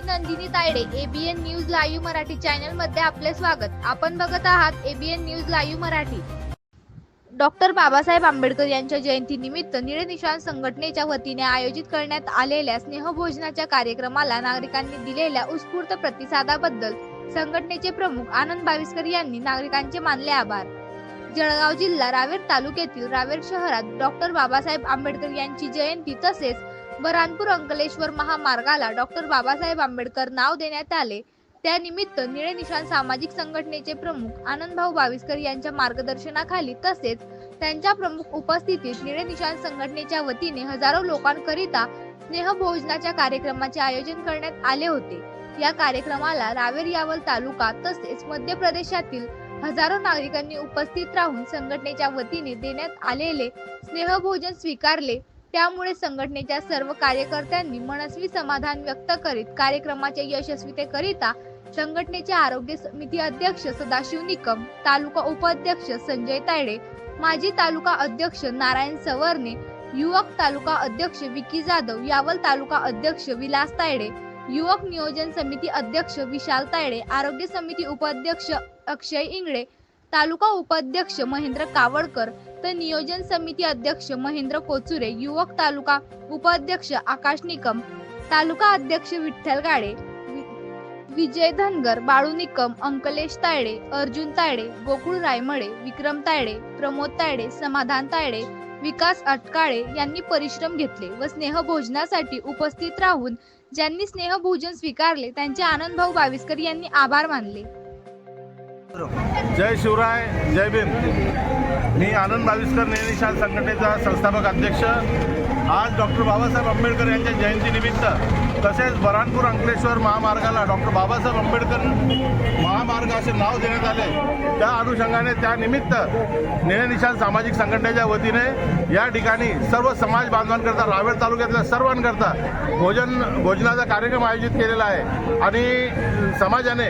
Nandini Tayade, ABN news live Marathi channel मध्ये आपले स्वागत। आपण बघत आहात ABN news live Marathi. Doctor Babasaheb Ambedkar यांच्या जयंतीनिमित्त निळे निशाण संघटनेच्या वतीने आयोजित करण्यात आलेल्या स्नेहभोजनाच्या कार्यक्रमाला नागरिकांनी दिलेल्या उत्स्फूर्त प्रतिसादाबद्दल संघटनेचे प्रमुख आनंद बाविस्कर यांनी नागरिकांचे मानले आभार। जळगाव जिल्हा रावेर तालुक्यातील रावेर शहरात डॉक्टर बाबासाहेब आंबेडकर यांची जयंती तसेच बऱ्हाणपूर अंकलेश्वर महामार्गाला डॉक्टर बाबासाहेब आंबेडकर नाव देण्यात आले। त्यानिमित्त निळे निशाण सामाजिक संघटनेचे प्रमुख आनंदभाऊ बाविस्कर यांच्या मार्गदर्शनाखाली तसेच त्यांच्या प्रमुख उपस्थितीत निळे निशाण संघटनेच्या वतीने हजारो लोकांकरिता स्नेहभोजनाच्या कार्यक्रमाचे आयोजन करण्यात आले होते। या कार्यक्रमाला रावेर यावल तालुका तसेच मध्य प्रदेशातील हजारो नागरिकांनी उपस्थित राहून संघटनेच्या वतीने देण्यात आलेले स्नेहभोजन स्वीकारले। त्यामुळे संघटनेच्या सर्व कार्यकर्त्यांनी मनस्वी समाधान व्यक्त करीत कार्यक्रमाच्या यशस्वीतेकरिता संघटनेचे आरोग्य समिती अध्यक्ष सदाशिव निकम, तालुका उपाध्यक्ष संजय तायडे, माजी तालुका अध्यक्ष नारायण सवर्णे, युवक तालुका अध्यक्ष विकी जाधव, यावल तालुका अध्यक्ष विलास तायडे, युवक नियोजन समिती अध्यक्ष विशाल तायडे, आरोग्य समिती उपाध्यक्ष अक्षय इंगळे, तालुका उपाध्यक्ष महेंद्र कावडकर तर नियोजन समिती अध्यक्ष महेंद्र कोचुरे, युवक तालुका उपाध्यक्ष आकाश निकम, तालुका अध्यक्ष विठ्ठल गाडे, विजय धनगर, बाळू निकम, अंकलेश तायडे, अर्जुन तायडे, गोकुळ रायमळे, विक्रम तायडे, प्रमोद तायडे, समाधान तायडे, विकास अटकाळे यांनी परिश्रम घेतले व स्नेहभोजनासाठी उपस्थित राहून ज्यांनी स्नेहभोजन स्वीकारले त्यांचे आनंदभाऊ बाविस्कर यांनी आभार मानले। जय शिवराय, जय भीम। मी आनंद बाविस्कर निळे निशाण संघटनेचा संस्थापक अध्यक्ष। आज डॉक्टर बाबासाहेब आंबेडकर यांच्या जयंतीनिमित्त तसेच बऱ्हाणपूर अंकलेश्वर महामार्गाला डॉक्टर बाबासाहेब आंबेडकर महामार्ग असे नाव देण्यात आले। त्या अनुषंगाने त्यानिमित्त निळे निशाण सामाजिक संघटनेच्या वतीने या ठिकाणी सर्व समाज बांधवांकरता रावेर तालुक्यातल्या सर्वांकरता भोजनाचा कार्यक्रम आयोजित केलेला आहे आणि समाजाने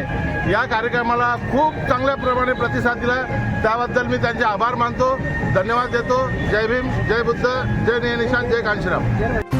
या कार्यक्रमाला खूप चांगल्या प्रमाणे प्रतिसाद दिला। त्याबद्दल मी त्यांचे आभार मानतो, धन्यवाद देतो। जय भीम, जय बुद्ध, जय निळे निशाण, जय कांशीराम।